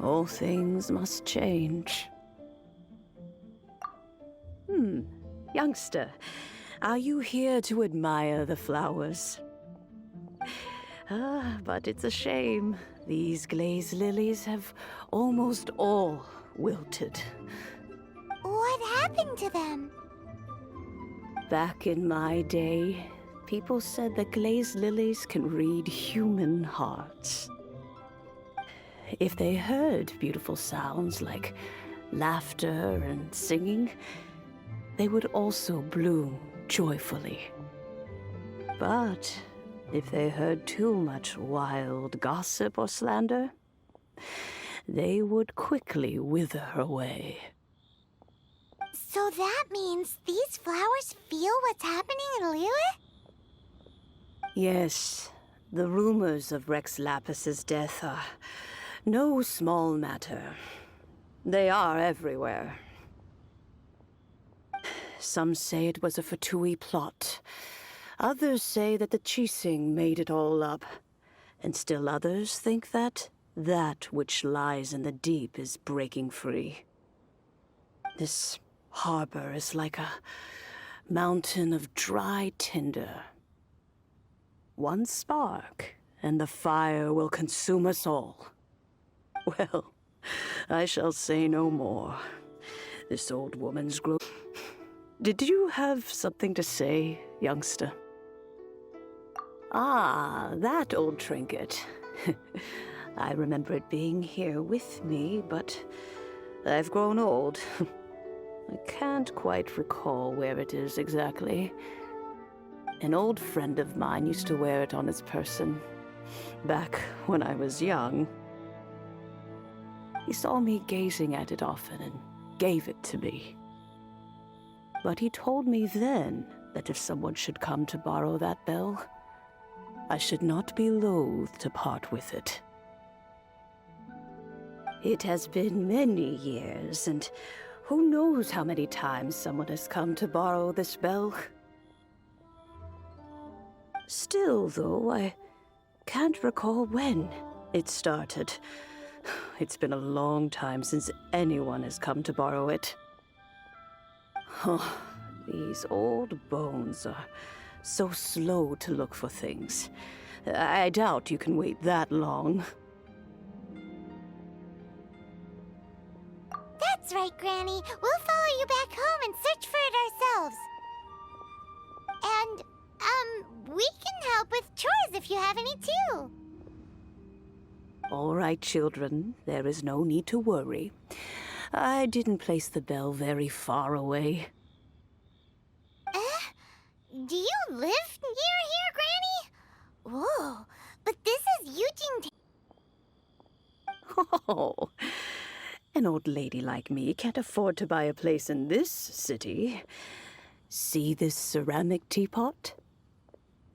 All things must change. Youngster, are you here to admire the flowers? But it's a shame. These glazed lilies have almost all wilted. What happened to them? Back in my day, people said that glazed lilies can read human hearts. If they heard beautiful sounds like laughter and singing, they would also bloom joyfully. But if they heard too much wild gossip or slander, they would quickly wither away. So that means these flowers feel what's happening in Liyue? Yes, the rumors of Rex Lapis's death are no small matter. They are everywhere. Some say it was a Fatui plot. Others say that the Chising made it all up. And still others think that which lies in the deep is breaking free. This harbor is like a mountain of dry tinder. One spark, and the fire will consume us all. Well, I shall say no more. This old woman's Did you have something to say, youngster? Ah, that old trinket. I remember it being here with me, but I've grown old. I can't quite recall where it is exactly. An old friend of mine used to wear it on his person, back when I was young. He saw me gazing at it often and gave it to me. But he told me then that if someone should come to borrow that bell, I should not be loath to part with it. It has been many years, and who knows how many times someone has come to borrow this bell. Still, though, I can't recall when it started. It's been a long time since anyone has come to borrow it. Oh, these old bones are so slow to look for things. I doubt you can wait that long. That's right, Granny. We'll follow you back home and search for it ourselves. And, we can help with chores if you have any too. All right, children. There is no need to worry. I didn't place the bell very far away. Do you live near here, Granny? Whoa, but this is Eugene. Oh, an old lady like me can't afford to buy a place in this city. See this ceramic teapot?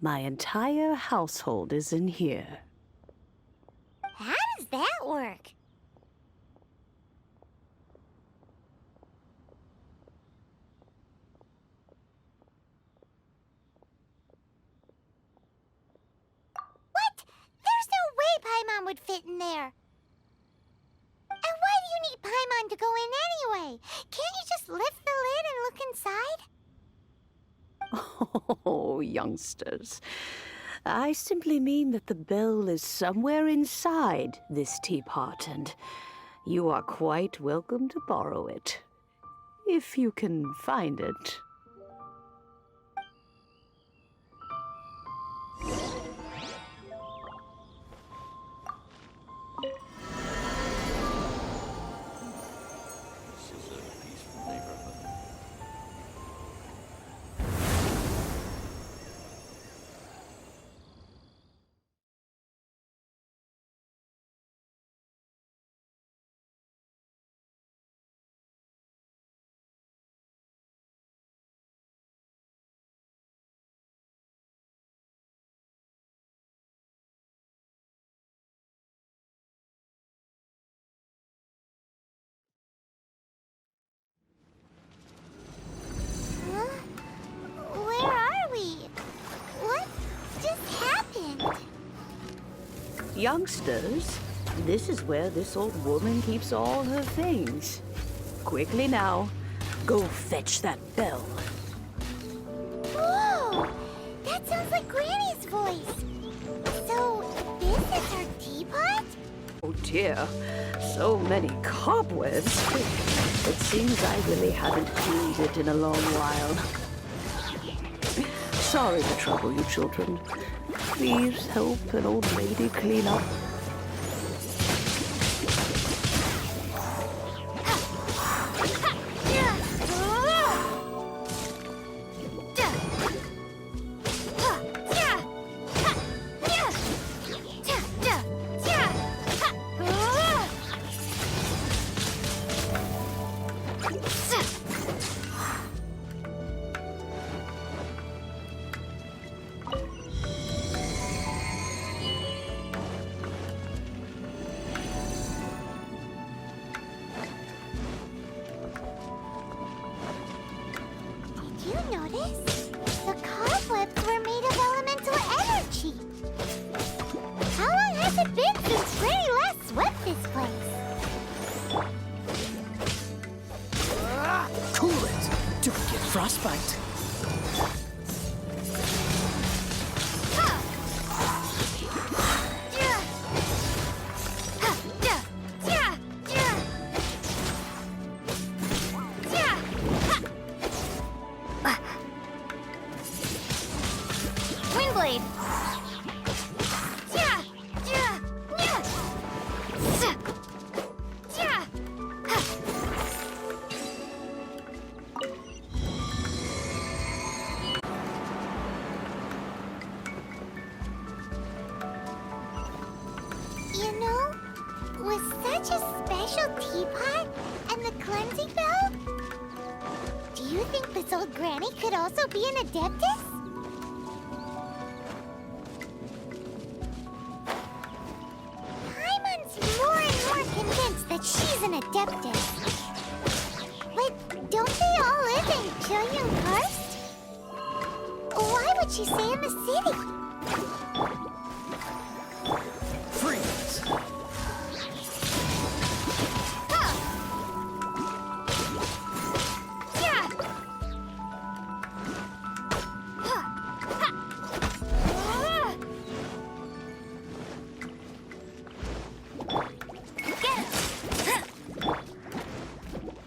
My entire household is in here. How does that work? What? There's no way Paimon would fit in there. And why do you need Paimon to go in anyway? Can't you just lift the lid and look inside? Oh, youngsters. I simply mean that the bell is somewhere inside this teapot, and you are quite welcome to borrow it, if you can find it. Where are we? What just happened? Youngsters, This is where this old woman keeps all her things. Quickly now, go fetch that bell. Whoa! That sounds like Granny's voice. So, this is her teapot? Oh dear, so many cobwebs. It seems I really haven't cleaned it in a long while. Sorry to trouble you, children. Please help an old lady clean up. Did you notice? The cobwebs were made of elemental energy. How long has it been since Granny last swept this place? Cool it! Don't get frostbite. Windblade! You know, with such a special teapot and the cleansing bell, do you think this old granny could also be an adeptus? Paimon's more and more convinced that she's an adeptus. But don't they all live in Chilyung Karst? Why would she stay in the city? Freeze!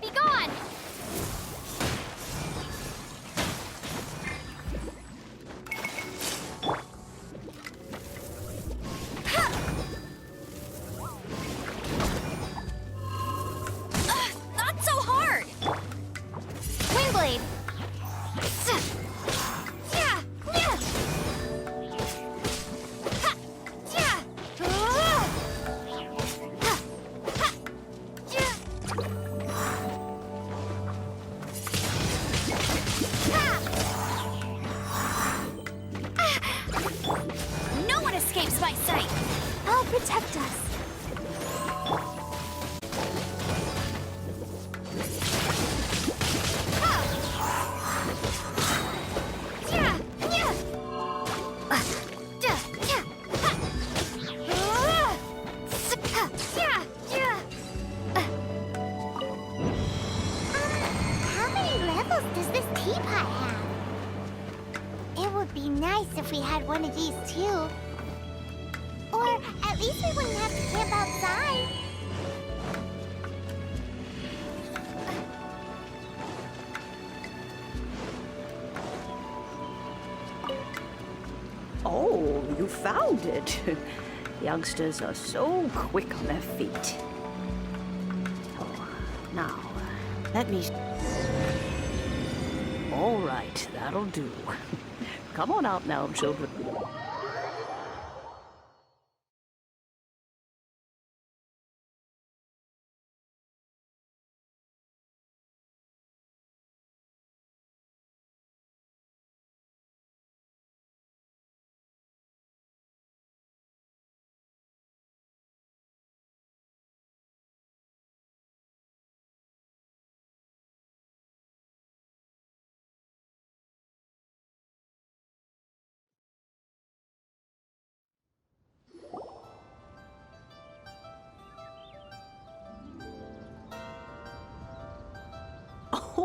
Be gone! Not so hard! Windblade! No one escapes my sight! I'll protect us. How many levels does this teapot have? It would be nice if we had one of these too. Or at least we wouldn't have to camp outside. Oh, you found it. Youngsters are so quick on their feet. Oh, now, let me... All right, that'll do. Come on out now, children.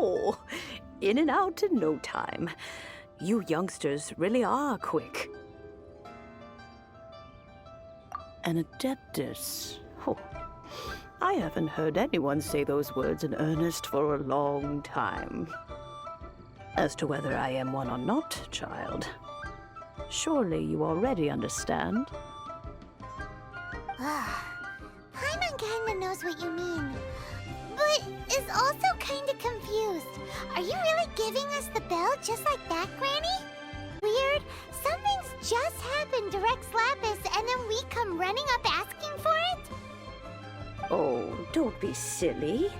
Oh, in and out in no time. You youngsters really are quick. An adeptus. Oh, I haven't heard anyone say those words in earnest for a long time. As to whether I am one or not, child, surely you already understand. Paimon kinda knows what you mean, but is also kinda confused. Are you really giving us the bell just like that, Granny? Weird. Something's just happened to Rex Lapis, and then we come running up asking for it? Oh, don't be silly.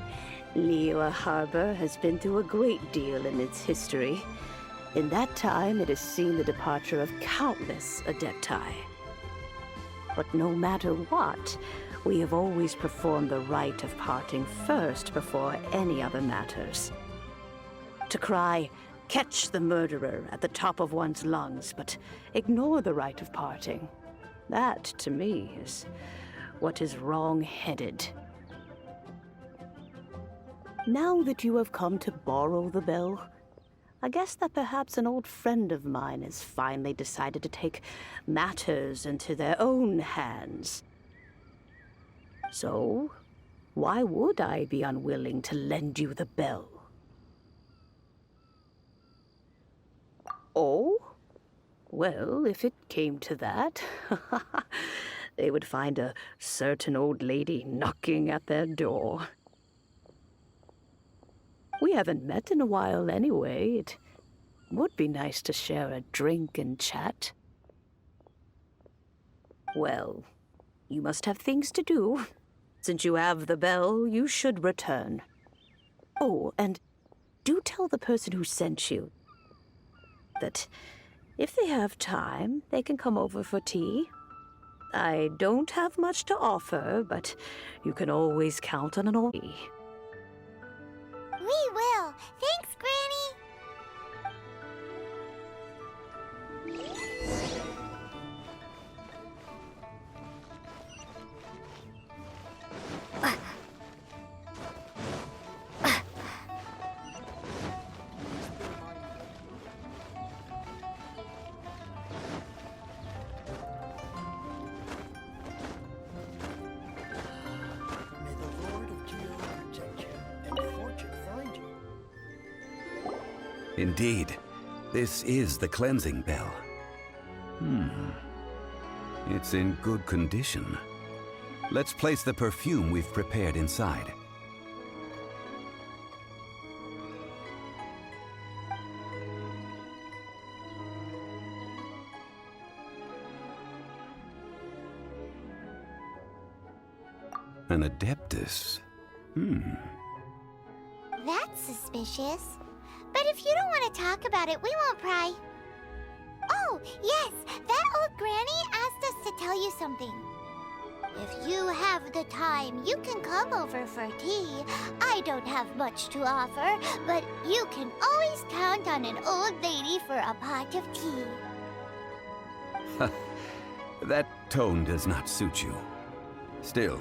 Liyue Harbor has been through a great deal in its history. In that time, it has seen the departure of countless adepti. But no matter what, we have always performed the rite of parting first before any other matters. To cry, "Catch the murderer," at the top of one's lungs, but ignore the rite of parting. That, to me, is what is wrong-headed. Now that you have come to borrow the bell, I guess that perhaps an old friend of mine has finally decided to take matters into their own hands. So, why would I be unwilling to lend you the bell? Oh? Well, if it came to that, they would find a certain old lady knocking at their door. We haven't met in a while anyway. It would be nice to share a drink and chat. Well, you must have things to do. Since you have the bell, you should return. Oh, and do tell the person who sent you that if they have time, they can come over for tea. I don't have much to offer, but you can always count on an old tea. We will. Thanks, Granny. May the Lord of Geo protect you and fortune find you. Indeed, this is the cleansing bell. It's in good condition. Let's place the perfume we've prepared inside. An adeptus. That's suspicious. But if you don't want to talk about it, we won't pry. Oh, yes, that old granny asked us to tell you something. If you have the time, you can come over for tea. I don't have much to offer, but you can always count on an old lady for a pot of tea. That tone does not suit you. Still,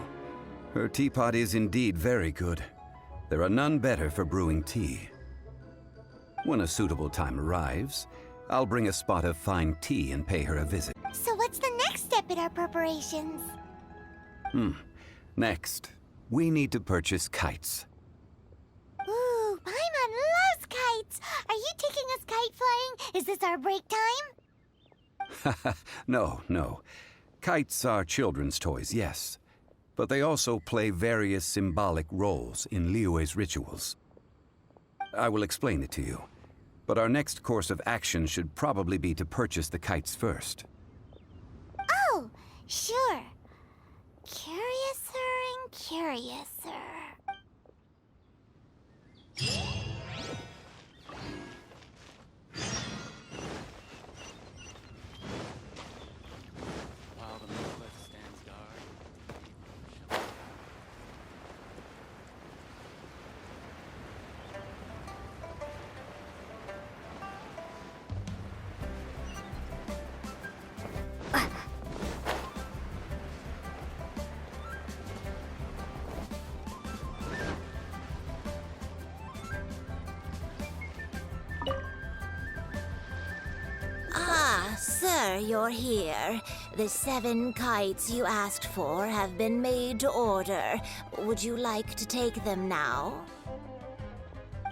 her teapot is indeed very good. There are none better for brewing tea. When a suitable time arrives, I'll bring a spot of fine tea and pay her a visit. So what's the next step in our preparations? Next, we need to purchase kites. Ooh, Paimon loves kites! Are you taking us kite flying? Is this our break time? No. Kites are children's toys, yes. But they also play various symbolic roles in Liyue's rituals. I will explain it to you. But our next course of action should probably be to purchase the kites first. Oh, sure. Curiouser and curiouser. While the monolith stands guard. sir, you're here. The 7 kites you asked for have been made to order. Would you like to take them now?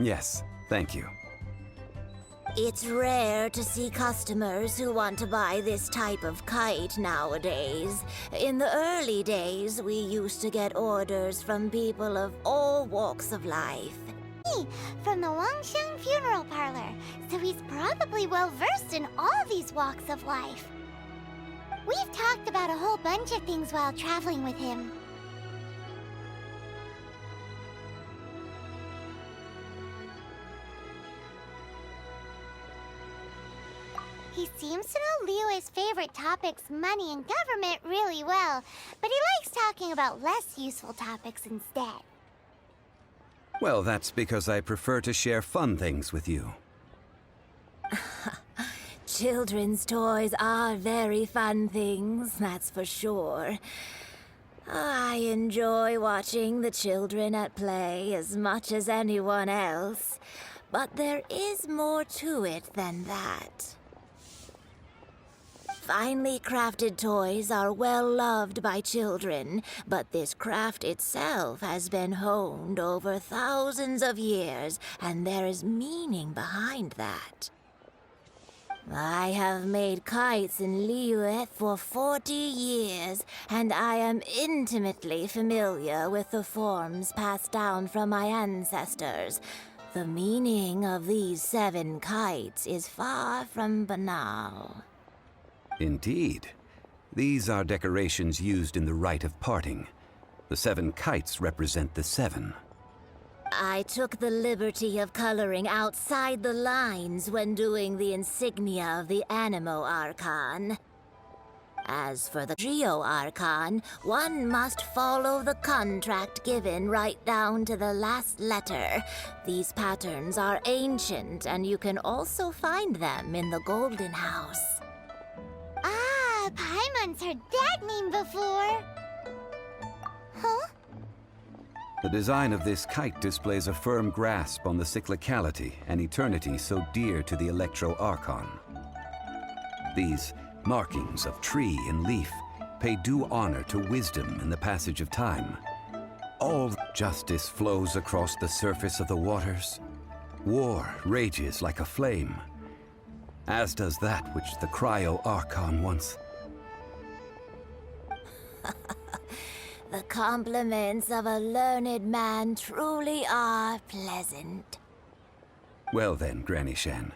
Yes, thank you. It's rare to see customers who want to buy this type of kite nowadays. In the early days, we used to get orders from people of all walks of life. From the Wangsheng Funeral Parlor, so he's probably well-versed in all these walks of life. We've talked about a whole bunch of things while traveling with him. He seems to know Liyue's favorite topics, money and government, really well, but he likes talking about less useful topics instead. Well, that's because I prefer to share fun things with you. Children's toys are very fun things, that's for sure. I enjoy watching the children at play as much as anyone else, but there is more to it than that. Finely crafted toys are well loved by children, but this craft itself has been honed over thousands of years, and there is meaning behind that. I have made kites in Liyue for 40 years, and I am intimately familiar with the forms passed down from my ancestors. The meaning of these 7 kites is far from banal. Indeed. These are decorations used in the rite of parting. The 7 kites represent the 7. I took the liberty of coloring outside the lines when doing the insignia of the Animo Archon. As for the Geo Archon, one must follow the contract given right down to the last letter. These patterns are ancient, and you can also find them in the Golden House. Ah, Paimon's heard that name before. Huh? The design of this kite displays a firm grasp on the cyclicality and eternity so dear to the Electro Archon. These markings of tree and leaf pay due honor to wisdom and the passage of time. All justice flows across the surface of the waters. War rages like a flame, as does that which the Cryo Archon once. The compliments of a learned man truly are pleasant. Well then, Granny Shan,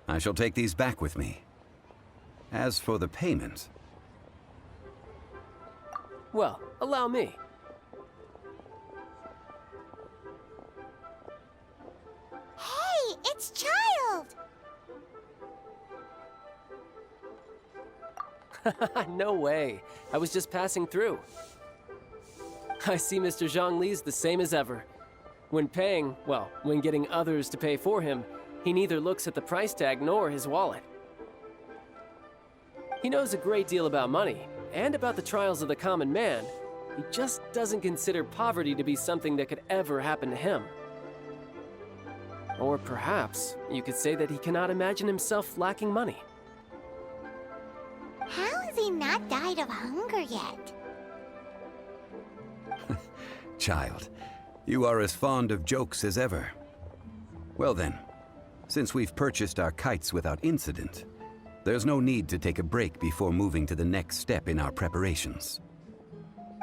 I shall take these back with me. As for the payment... Well, allow me. Hey, it's Child! No way. I was just passing through. I see Mr. Zhongli's the same as ever. When paying, well, when getting others to pay for him, he neither looks at the price tag nor his wallet. He knows a great deal about money, and about the trials of the common man. He just doesn't consider poverty to be something that could ever happen to him. Or perhaps you could say that he cannot imagine himself lacking money. How has he not died of hunger yet? Child, you are as fond of jokes as ever. Well then, since we've purchased our kites without incident, there's no need to take a break before moving to the next step in our preparations.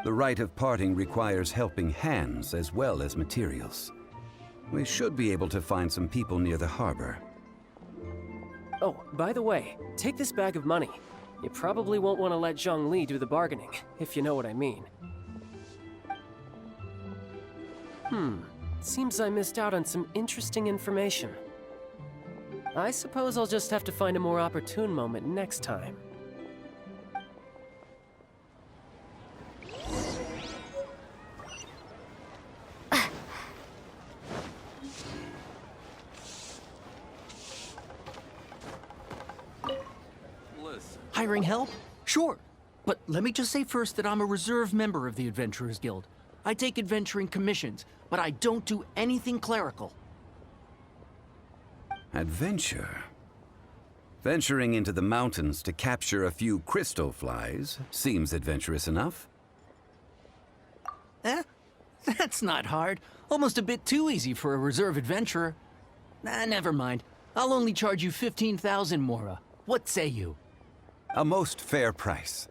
The rite of parting requires helping hands as well as materials. We should be able to find some people near the harbor. Oh, by the way, take this bag of money. You probably won't want to let Zhongli do the bargaining, if you know what I mean. Seems I missed out on some interesting information. I suppose I'll just have to find a more opportune moment next time. Hiring help? Sure. But let me just say first that I'm a reserve member of the Adventurers Guild. I take adventuring commissions, but I don't do anything clerical. Adventure? Venturing into the mountains to capture a few crystal flies seems adventurous enough. Eh? That's not hard. Almost a bit too easy for a reserve adventurer. Nah, never mind. I'll only charge you 15,000 Mora. What say you? A most fair price.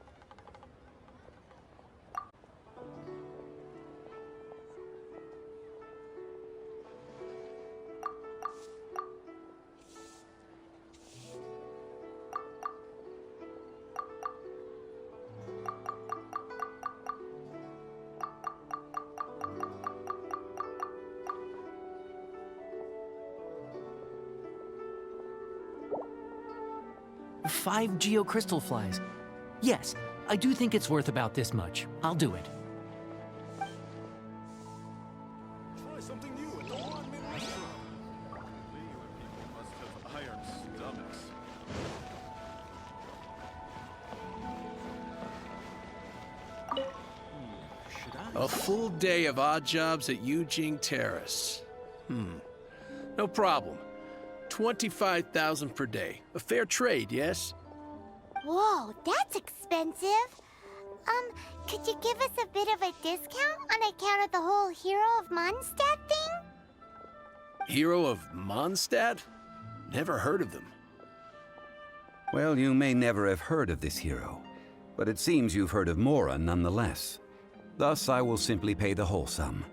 Five geocrystal flies. Yes, I do think it's worth about this much. I'll do it. Try something new at the one-minute restaurant. Regular people must have iron stomachs. Should I? A full day of odd jobs at Eugene Terrace. No problem. 25,000 per day. A fair trade, yes? Whoa, that's expensive. Could you give us a bit of a discount on account of the whole Hero of Mondstadt thing? Hero of Mondstadt? Never heard of them. Well, you may never have heard of this hero, but it seems you've heard of Mora nonetheless. Thus, I will simply pay the whole sum.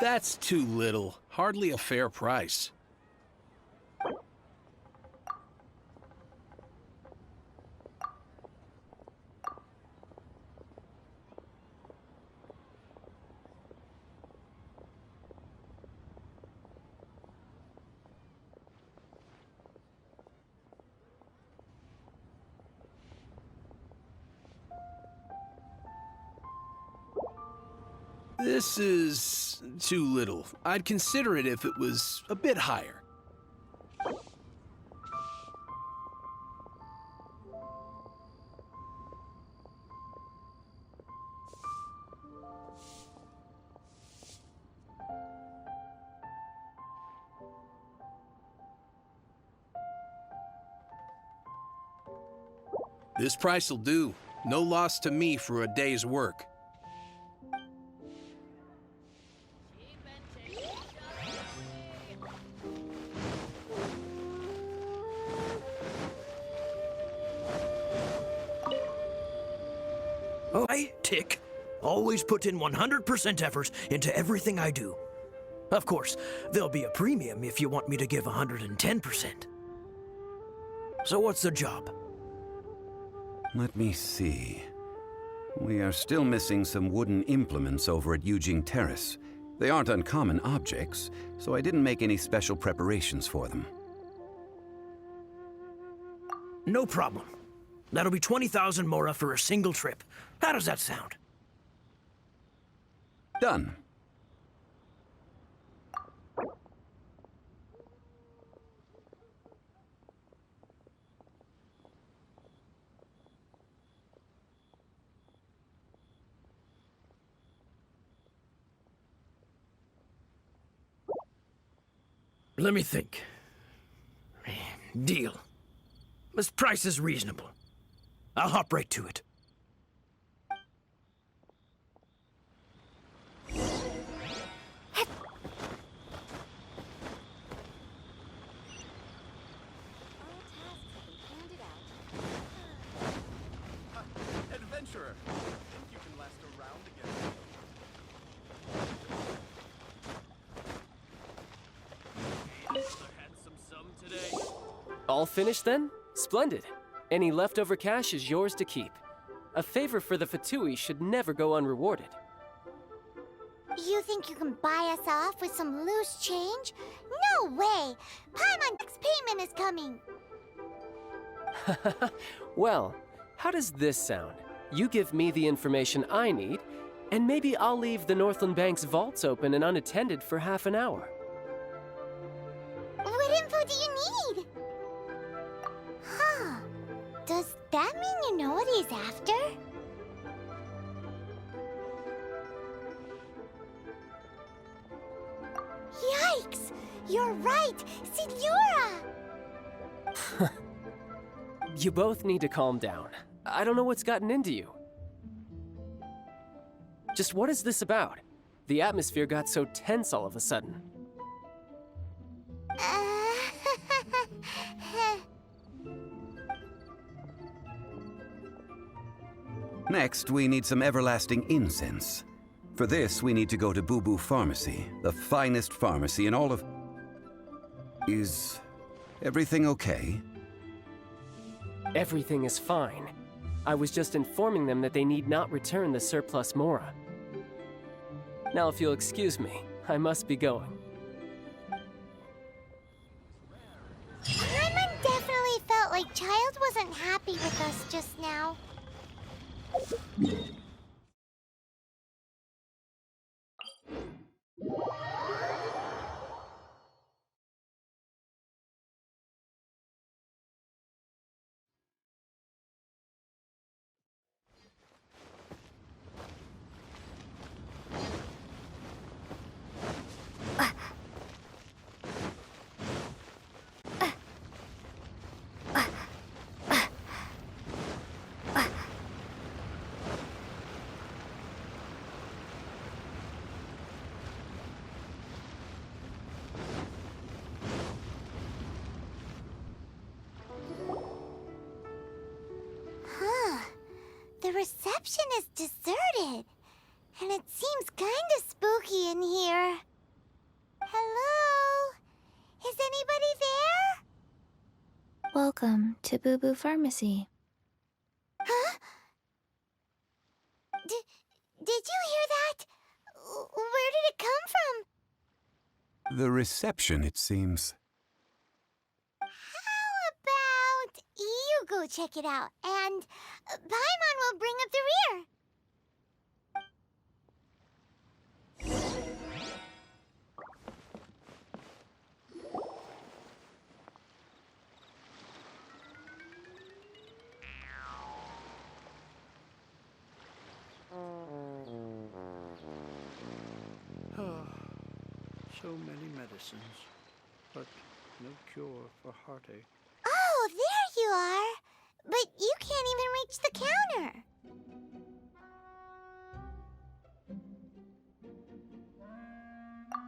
That's too little. Hardly a fair price. This is too little. I'd consider it if it was a bit higher. This price will do. No loss to me for a day's work. I, Tick, always put in 100% effort into everything I do. Of course, there'll be a premium if you want me to give 110%. So what's the job? Let me see. We are still missing some wooden implements over at Eugene Terrace. They aren't uncommon objects, so I didn't make any special preparations for them. No problem. That'll be 20,000 Mora for a single trip. How does that sound? Done. Let me think. Deal. This price is reasonable. I'll hop right to it. Adventurer, think you can last a round against me? All finished then? Splendid. Any leftover cash is yours to keep. A favor for the Fatui should never go unrewarded. You think you can buy us off with some loose change? No way! Paimon's next payment is coming! Well, how does this sound? You give me the information I need, and maybe I'll leave the Northland Bank's vaults open and unattended for half an hour. What info do you need? Huh. Does that mean you know what he's after? Yikes! You're right! Signora! You both need to calm down. I don't know what's gotten into you. Just what is this about? The atmosphere got so tense all of a sudden. Next, we need some everlasting incense. For this, we need to go to Boo Boo Pharmacy, the finest pharmacy in all of... Is everything okay? Everything is fine. I was just informing them that they need not return the surplus Mora. Now, if you'll excuse me, I must be going. Paimon definitely felt like Child wasn't happy with us just now. The reception is deserted, and it seems kinda spooky in here. Hello? Is anybody there? Welcome to Boo Boo Pharmacy. Huh? Did you hear that? Where did it come from? The reception, it seems. How about you go check it out, and Paimon will bring up the rear. So many medicines, but no cure for heartache. Oh, there you are! But you can't even reach the counter.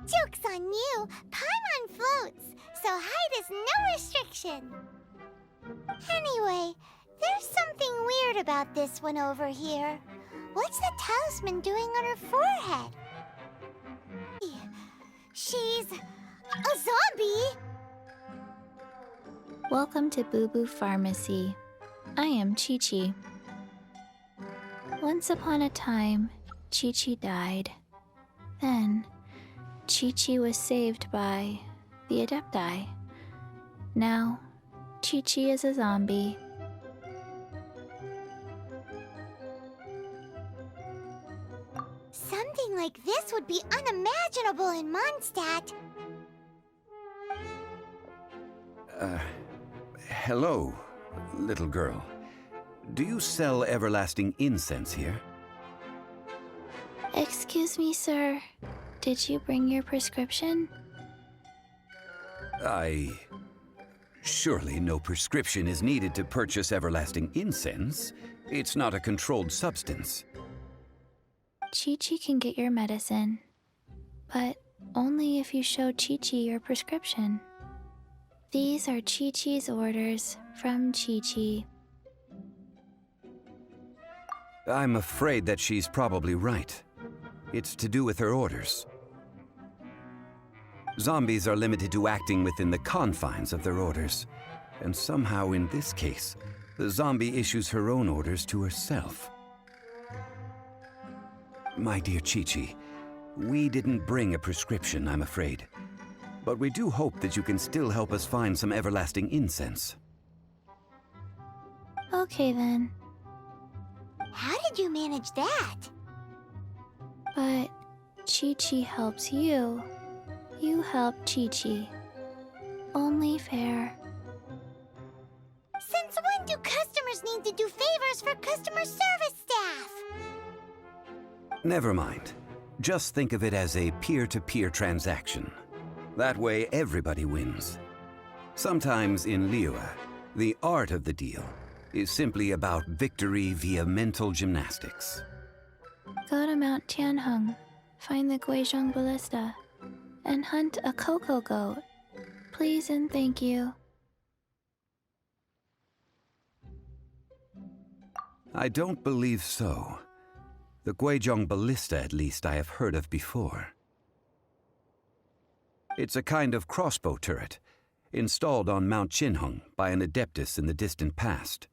Joke's on you! Paimon floats, so height is no restriction. Anyway, there's something weird about this one over here. What's the talisman doing on her forehead? She's a zombie! Welcome to Boo Boo Pharmacy. I am Chi-Chi. Once upon a time, Chi-Chi died. Then, Chi-Chi was saved by the Adepti. Now, Chi-Chi is a zombie. Something like this would be unimaginable in Mondstadt. Hello, little girl. Do you sell everlasting incense here? Excuse me, sir. Did you bring your prescription? Surely no prescription is needed to purchase everlasting incense. It's not a controlled substance. Chi-Chi can get your medicine, but only if you show Chi-Chi your prescription. These are Chi-Chi's orders from Chi-Chi. I'm afraid that she's probably right. It's to do with her orders. Zombies are limited to acting within the confines of their orders. And somehow in this case, the zombie issues her own orders to herself. My dear Chi-Chi, we didn't bring a prescription, I'm afraid. But we do hope that you can still help us find some everlasting incense. Okay then. How did you manage that? But Chi-Chi helps you. You help Chi-Chi. Only fair. Since when do customers need to do favors for customer service staff? Never mind. Just think of it as a peer-to-peer transaction. That way everybody wins. Sometimes in Liyue, the art of the deal is simply about victory via mental gymnastics. Go to Mount Tianheng, find the Guizhong Ballista, and hunt a cocoa goat. Please and thank you. I don't believe so. The Guizhong Ballista, at least, I have heard of before. It's a kind of crossbow turret, installed on Mount Qinheng by an adeptus in the distant past,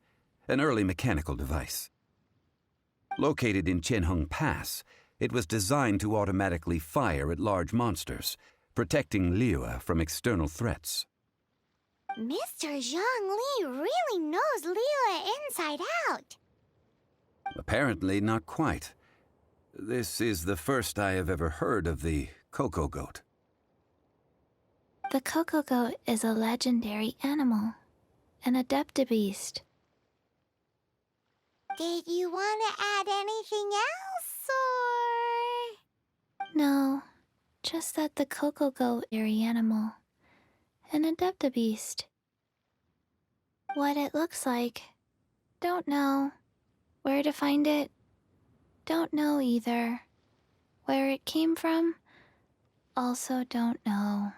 an early mechanical device. Located in Qinheng Pass, it was designed to automatically fire at large monsters, protecting Liyue from external threats. Mr. Zhang Li really knows Liyue inside out. Apparently not quite. This is the first I have ever heard of the cocoa goat. The cocoa goat is a legendary animal, an adeptabeast. Did you want to add anything else, or...? No, just that the cocoa goat is an animal, an adeptabeast. What it looks like, don't know. Where to find it, don't know either. Where it came from, also don't know.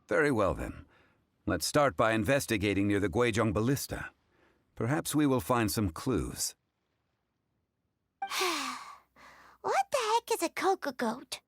Very well then. Let's start by investigating near the Guizhong Ballista. Perhaps we will find some clues. What the heck is a cocoa goat?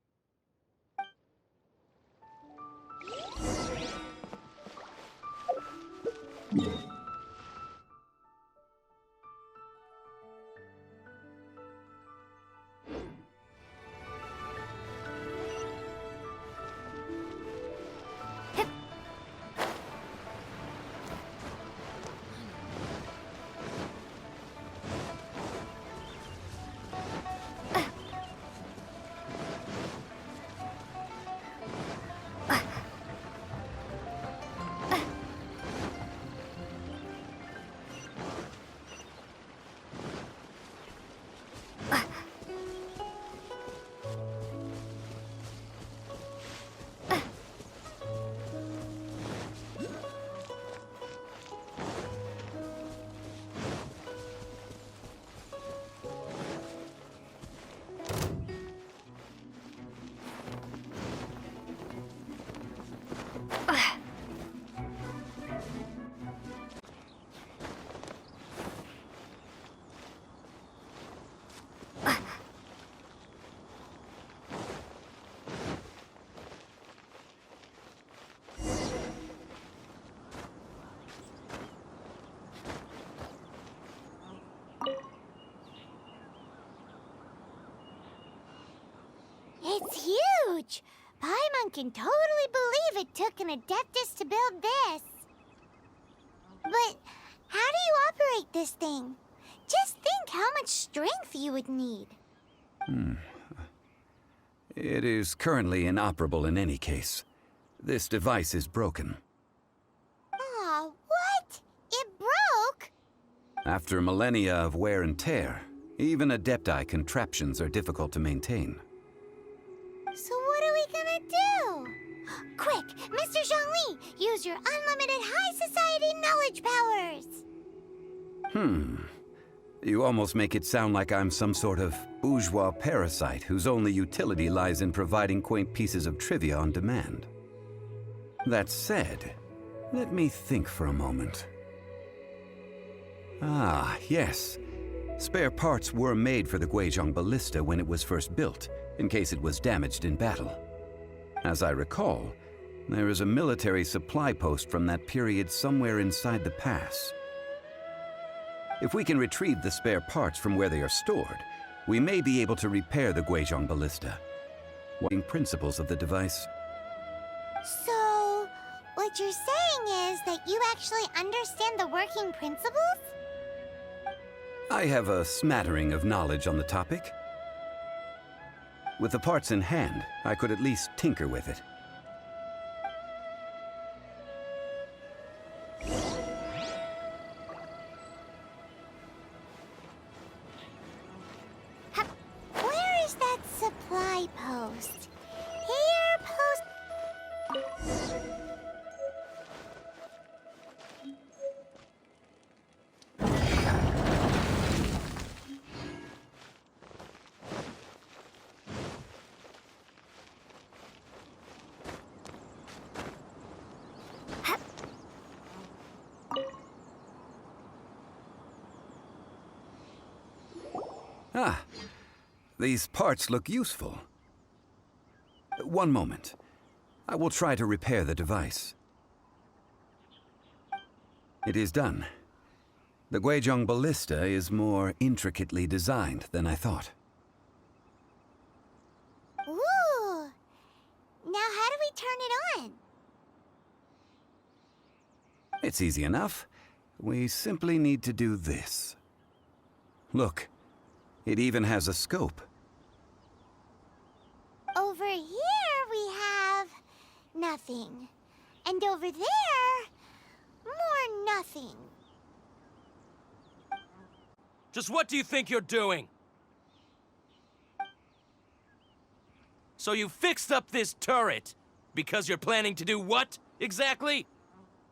It's huge! Paimon can totally believe it took an adeptus to build this. But how do you operate this thing? Just think how much strength you would need. It is currently inoperable in any case. This device is broken. Aw, what? It broke? After millennia of wear and tear, even Adepti contraptions are difficult to maintain. So what are we gonna do? Quick, Mr. Zhongli, use your unlimited high society knowledge powers! You almost make it sound like I'm some sort of bourgeois parasite whose only utility lies in providing quaint pieces of trivia on demand. That said, let me think for a moment. Ah, yes. Spare parts were made for the Guizhong Ballista when it was first built, in case it was damaged in battle. As I recall, There is a military supply post from that period somewhere inside the pass. If we can retrieve the spare parts from where they are stored, we may be able to repair the Guizhong ballista. Working principles of the device. So, what you're saying is that you actually understand the working principles? I have a smattering of knowledge on the topic. With the parts in hand, I could at least tinker with it. Where is that supply post? Here, post... Ah, these parts look useful. One moment. I will try to repair the device. It is done. The Guizhong ballista is more intricately designed than I thought. Ooh! Now how do we turn it on? It's easy enough. We simply need to do this. Look, it even has a scope. Over here we have... nothing. And over there... more nothing. Just what do you think you're doing? So you fixed up this turret because you're planning to do what, exactly?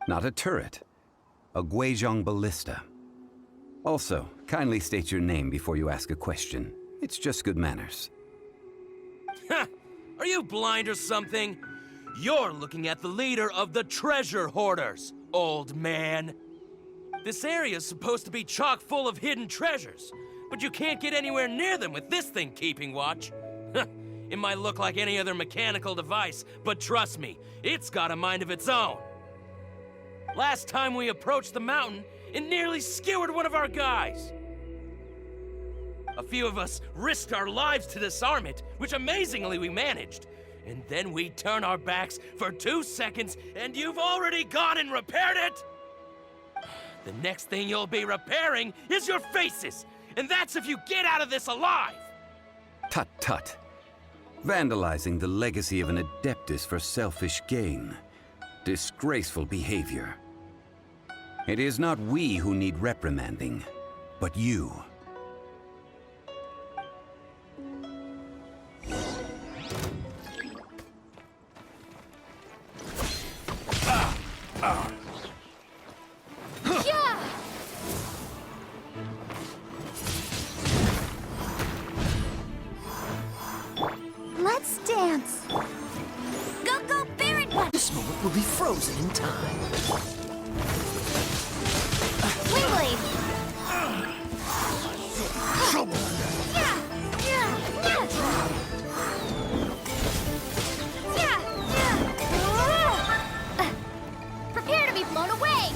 Not a turret. A Guizhong ballista. Also, kindly state your name before you ask a question. It's just good manners. Ha! Are you blind or something? You're looking at the leader of the treasure hoarders, old man. This area's supposed to be chock full of hidden treasures, but you can't get anywhere near them with this thing keeping watch. It might look like any other mechanical device, but trust me, it's got a mind of its own. Last time we approached the mountain, it nearly skewered one of our guys. A few of us risked our lives to disarm it, which amazingly we managed. And then we turn our backs for 2 seconds, and you've already gone and repaired it! The next thing you'll be repairing is your faces, and that's if you get out of this alive! Tut tut. Vandalizing the legacy of an adeptus for selfish gain. Disgraceful behavior. It is not we who need reprimanding, but you. Let's dance. Go, go, Baron Punch! This moment will be frozen in time. Wingblade! Trouble! Yeah! Yeah! Yeah! Yeah! Yeah! Prepare to be blown away!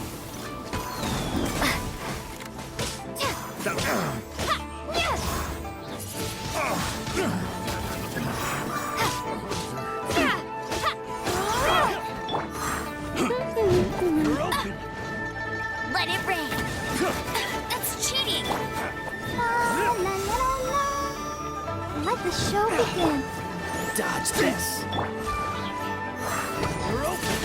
Let it rain! That's cheating! La, la, la, la. Let the show begin! Dodge this! You're open!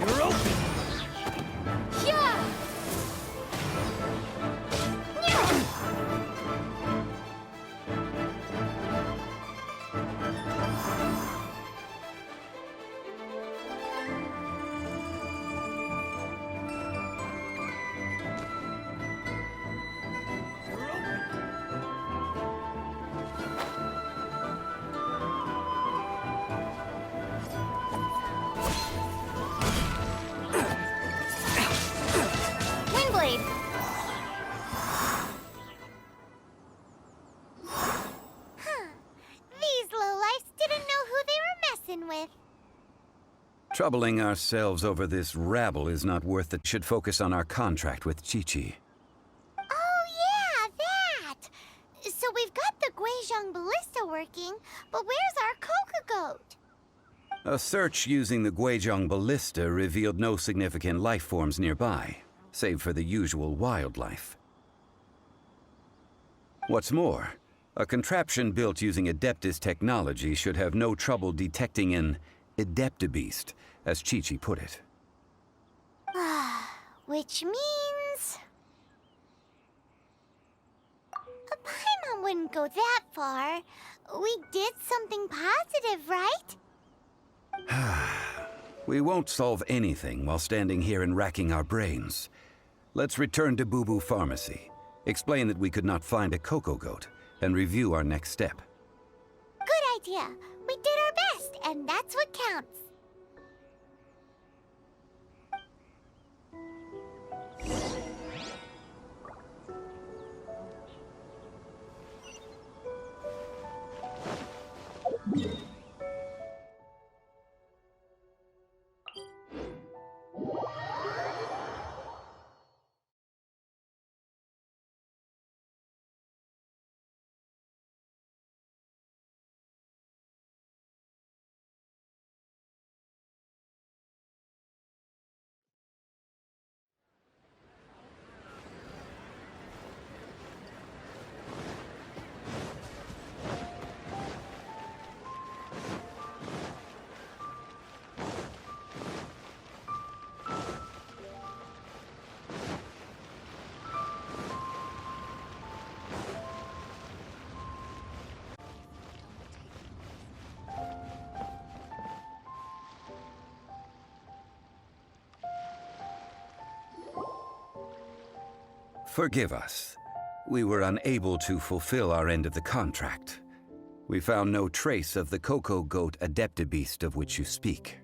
You're open! Troubling ourselves over this rabble is not worth it. Should focus on our contract with Chi-Chi. Oh, yeah, that! So we've got the Guizhong ballista working, but where's our Coca goat? A search using the Guizhong ballista revealed no significant life forms nearby, save for the usual wildlife. What's more, a contraption built using Adeptus technology should have no trouble detecting an Adeptabeast, as Chi-Chi put it. Which means... a Paimon wouldn't go that far. We did something positive, right? We won't solve anything while standing here and racking our brains. Let's return to Boo Boo Pharmacy, explain that we could not find a Coco Goat, and review our next step. Good idea. We did our best, and that's what counts. Forgive us. We were unable to fulfill our end of the contract. We found no trace of the Coco Goat Adeptabeast of which you speak.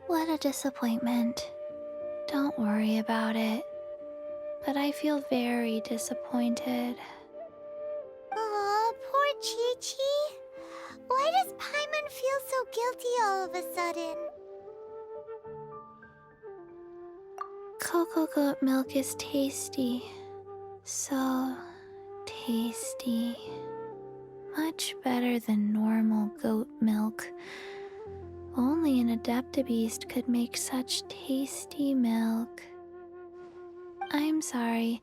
What a disappointment. Don't worry about it. But I feel very disappointed. Aw, poor Chi-Chi. Why does Paimon feel so guilty all of a sudden? Coco goat milk is tasty. So tasty. Much better than normal goat milk. Only an Adeptabeast could make such tasty milk. I'm sorry.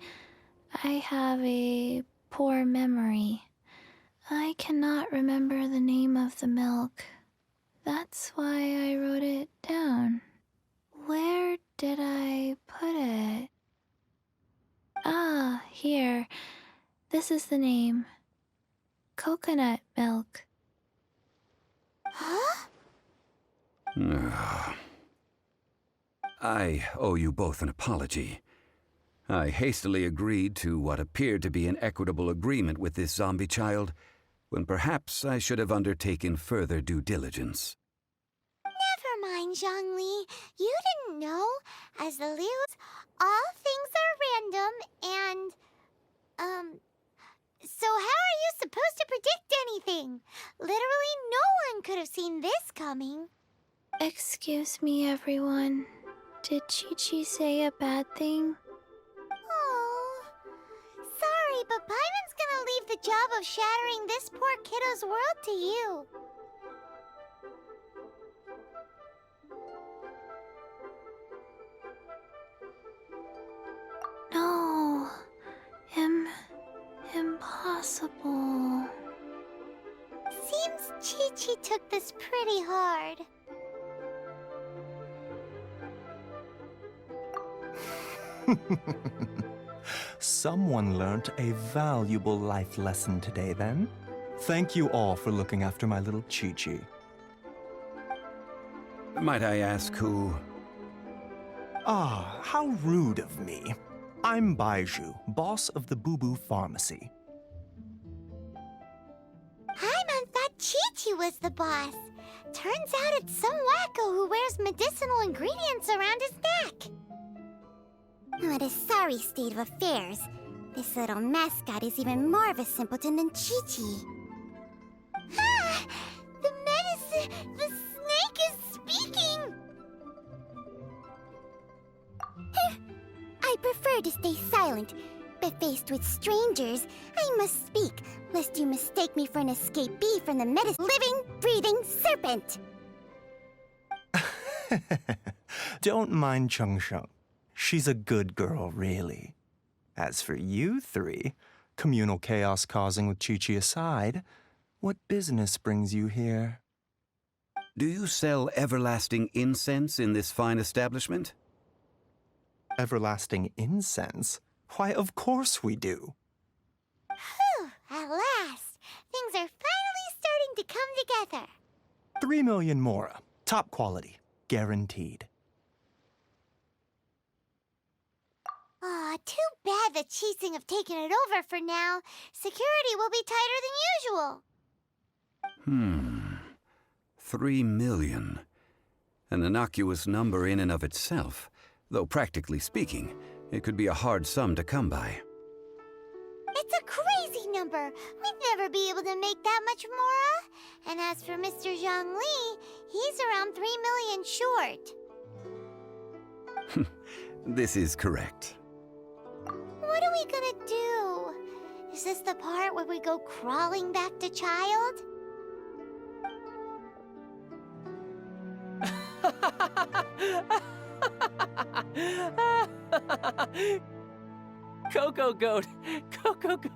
I have a poor memory. I cannot remember the name of the milk. That's why I wrote it down. Where did I put it? Ah, here. This is the name. Coconut milk. Huh? I owe you both an apology. I hastily agreed to what appeared to be an equitable agreement with this zombie child, when perhaps I should have undertaken further due diligence. Never mind, Zhongli. You didn't know. As the Lius, all things are random and, so how are you supposed to predict anything? Literally no one could have seen this coming. Excuse me, everyone. Did Chi-Chi say a bad thing? Oh, sorry, but Paimon's gonna leave the job of shattering this poor kiddo's world to you. No. Impossible. Seems Chi-Chi took this pretty hard. Someone learnt a valuable life lesson today, then. Thank you all for looking after my little Chi-Chi. Might I ask who? Ah, how rude of me. I'm Baiju, boss of the Boo Boo Pharmacy. Paimon thought Chi-Chi was the boss. Turns out it's some wacko who wears medicinal ingredients around his neck. What a sorry state of affairs. This little mascot is even more of a simpleton than Chi-Chi. Ah! The medicine! The snake is speaking! I prefer to stay silent, but faced with strangers, I must speak, lest you mistake me for an escapee from the living, breathing serpent! Don't mind Chung Sheng. She's a good girl, really. As for you three, communal chaos causing with Chi-Chi aside, what business brings you here? Do you sell everlasting incense in this fine establishment? Everlasting incense? Why, of course we do. Whew, at last! Things are finally starting to come together. 3 million mora. Top quality. Guaranteed. Aw, too bad the Chising have taken it over for now. Security will be tighter than usual. 3 million. An innocuous number in and of itself, though practically speaking, it could be a hard sum to come by. It's a crazy number. We'd never be able to make that much mora. And as for Mr. Zhang Li, he's around 3 million short. This is correct. What are we gonna do? Is this the part where we go crawling back to child? Coco Goat! Coco Goat!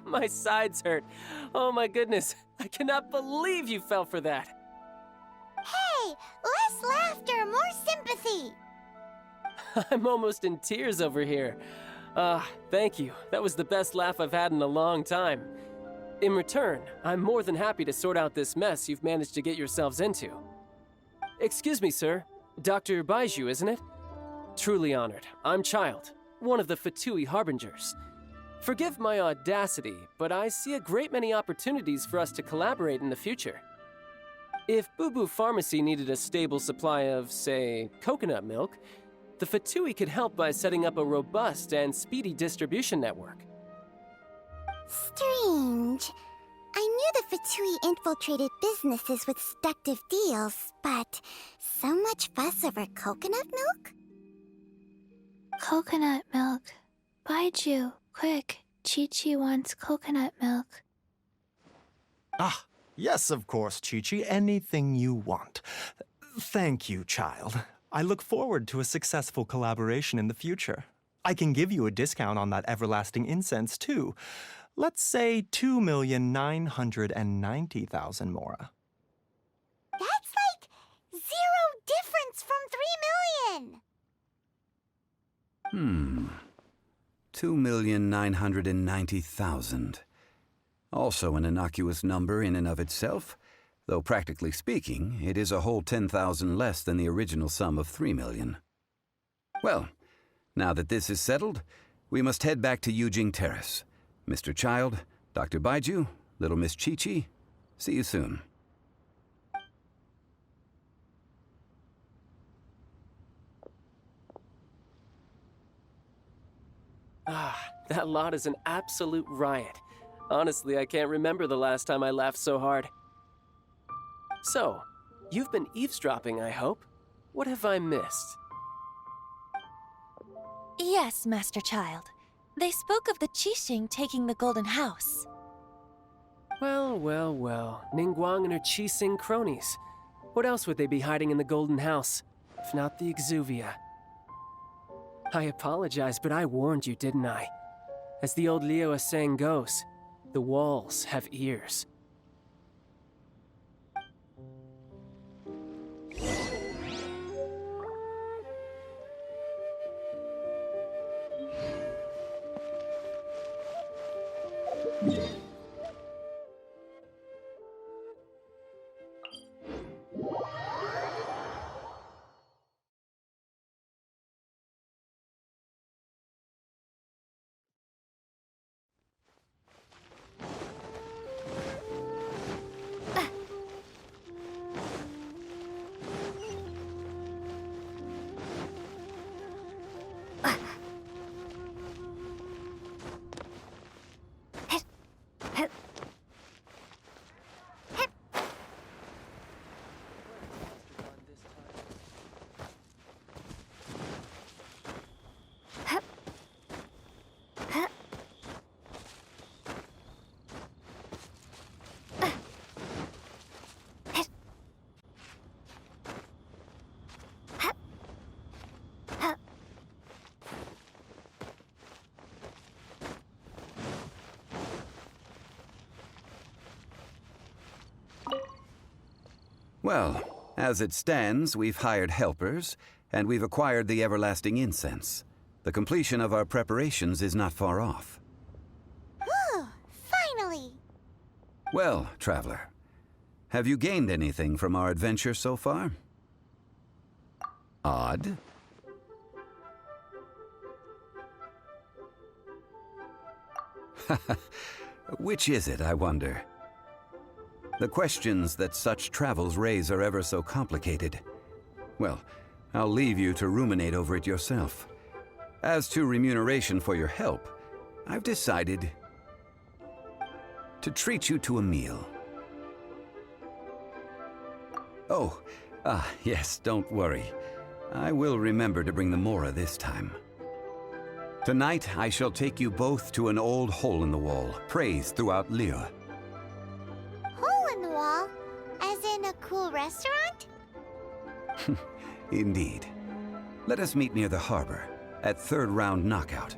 My sides hurt. Oh my goodness. I cannot believe you fell for that. Hey, less laughter, more sympathy. I'm almost in tears over here. Thank you. That was the best laugh I've had in a long time. In return, I'm more than happy to sort out this mess you've managed to get yourselves into. Excuse me, sir. Dr. Baiju, isn't it? Truly honored. I'm Child, one of the Fatui Harbingers. Forgive my audacity, but I see a great many opportunities for us to collaborate in the future. If Boo Boo Pharmacy needed a stable supply of, say, coconut milk, the Fatui could help by setting up a robust and speedy distribution network. Strange. I knew the Fatui infiltrated businesses with seductive deals, but so much fuss over coconut milk? Coconut milk. Baiju, quick. Chi-Chi wants coconut milk. Ah, yes, of course, Chi-Chi. Anything you want. Thank you, child. I look forward to a successful collaboration in the future. I can give you a discount on that everlasting incense, too. Let's say 2,990,000 mora. That's like 0 difference from 3 million! 2,990,000. Also an innocuous number in and of itself, though practically speaking, it is a whole 10,000 less than the original sum of 3 million. Well, now that this is settled, we must head back to Yujing Terrace. Mr. Child, Dr. Baiju, little Miss Chi-Chi, see you soon. That lot is an absolute riot. Honestly, I can't remember the last time I laughed so hard. So, you've been eavesdropping, I hope? What have I missed? Yes, Master Child. They spoke of the Qixing taking the Golden House. Well, well, well. Ningguang and her Qixing cronies. What else would they be hiding in the Golden House, if not the Exuvia? I apologize, but I warned you, didn't I? As the old Liu saying goes, the walls have ears. Well, as it stands, we've hired helpers, and we've acquired the everlasting incense. The completion of our preparations is not far off. Whew, finally! Well, traveler, have you gained anything from our adventure so far? Odd. Which is it, I wonder? The questions that such travels raise are ever so complicated. Well, I'll leave you to ruminate over it yourself. As to remuneration for your help, I've decided to treat you to a meal. Oh, yes, don't worry. I will remember to bring the Mora this time. Tonight, I shall take you both to an old hole-in-the-wall, praised throughout Liyue. Hole in the wall? As in a cool restaurant? Indeed. Let us meet near the harbor, at third round knockout.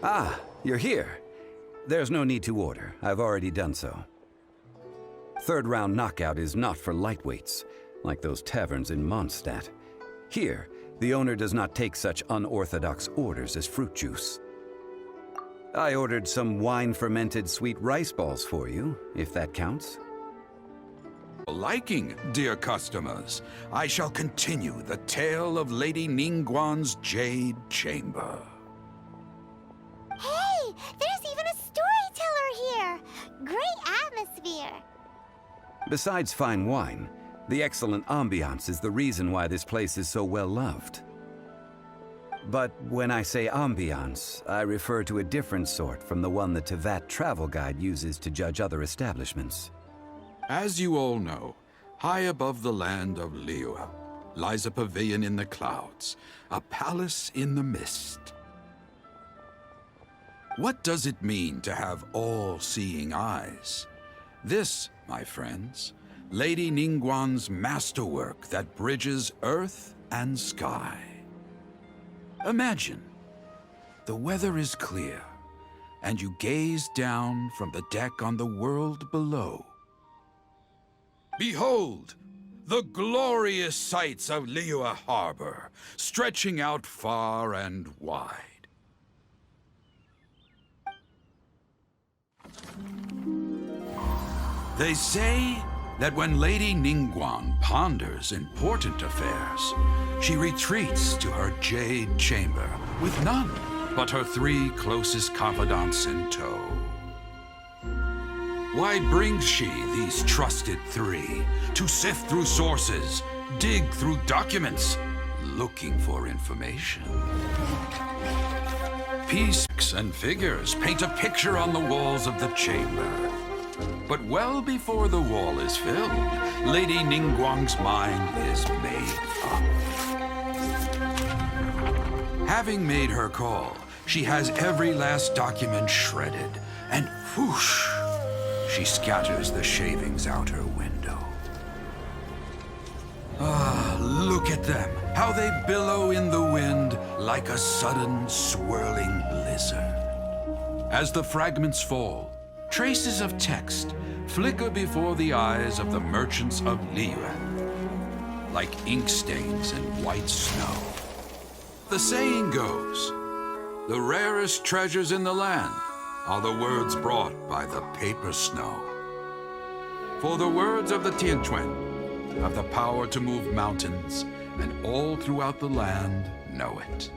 Ah, you're here. There's no need to order. I've already done so. Third round knockout is not for lightweights, like those taverns in Mondstadt. Here, the owner does not take such unorthodox orders as fruit juice. I ordered some wine-fermented sweet rice balls for you, if that counts. Liking, dear customers, I shall continue the tale of Lady Ningguang's Jade Chamber. Hey, there's even a storyteller here! Great atmosphere! Besides fine wine, the excellent ambiance is the reason why this place is so well loved. But when I say ambiance, I refer to a different sort from the one the Tevat travel guide uses to judge other establishments. As you all know, high above the land of Liyue lies a pavilion in the clouds, a palace in the mist. What does it mean to have all-seeing eyes? This, my friends, Lady Ningguang's masterwork that bridges earth and sky. Imagine, the weather is clear, and you gaze down from the deck on the world below. Behold, the glorious sights of Liyue Harbor, stretching out far and wide. They say that when Lady Ningguang ponders important affairs, she retreats to her Jade Chamber with none but her 3 closest confidants in tow. Why brings she these trusted 3 to sift through sources, dig through documents, looking for information? Pieces and figures paint a picture on the walls of the chamber. But well before the wall is filled, Lady Ningguang's mind is made up. Having made her call, she has every last document shredded, and whoosh, she scatters the shavings out her window. Ah, look at them, how they billow in the wind like a sudden swirling blizzard. As the fragments fall, traces of text flicker before the eyes of the merchants of Liyue, like ink stains in white snow. The saying goes, the rarest treasures in the land are the words brought by the paper snow. For the words of the Tianquan have the power to move mountains, and all throughout the land know it.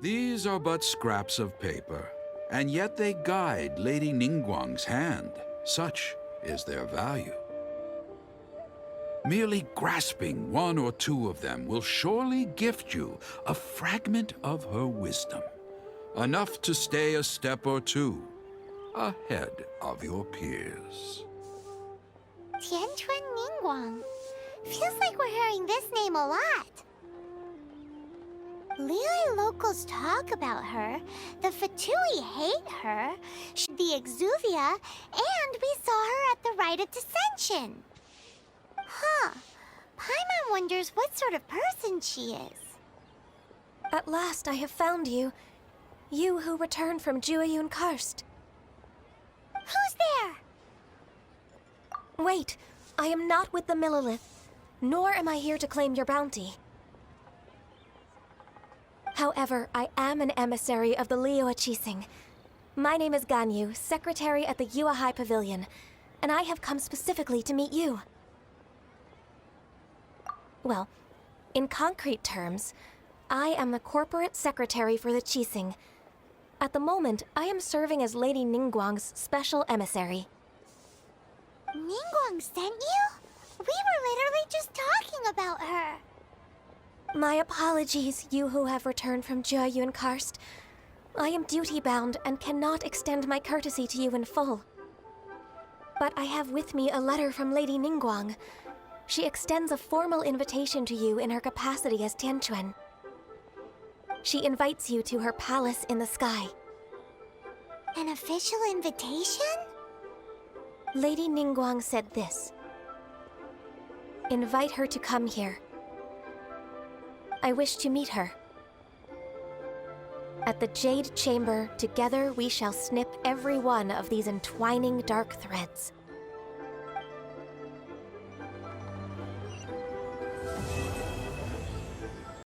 These are but scraps of paper, and yet they guide Lady Ningguang's hand. Such is their value. Merely grasping one or two of them will surely gift you a fragment of her wisdom, enough to stay a step or two ahead of your peers. Tianquan Ningguang. Feels like we're hearing this name a lot. Liyue locals talk about her, the Fatui hate her, the Exuvia, and we saw her at the Rite of Descension. Huh. Paimon wonders what sort of person she is. At last I have found you. You who returned from Jueyun Karst. Who's there? Wait, I am not with the Millilith, nor am I here to claim your bounty. However, I am an emissary of the Liyue Qixing. My name is Ganyu, secretary at the Yuehai Pavilion, and I have come specifically to meet you. Well, in concrete terms, I am the corporate secretary for the Qixing. At the moment, I am serving as Lady Ningguang's special emissary. Ningguang sent you? We were literally just talking about her. My apologies, you who have returned from Jueyun Karst. I am duty-bound and cannot extend my courtesy to you in full. But I have with me a letter from Lady Ningguang. She extends a formal invitation to you in her capacity as Tianquan. She invites you to her palace in the sky. An official invitation? Lady Ningguang said this. Invite her to come here. I wish to meet her. At the Jade Chamber, together we shall snip every one of these entwining dark threads.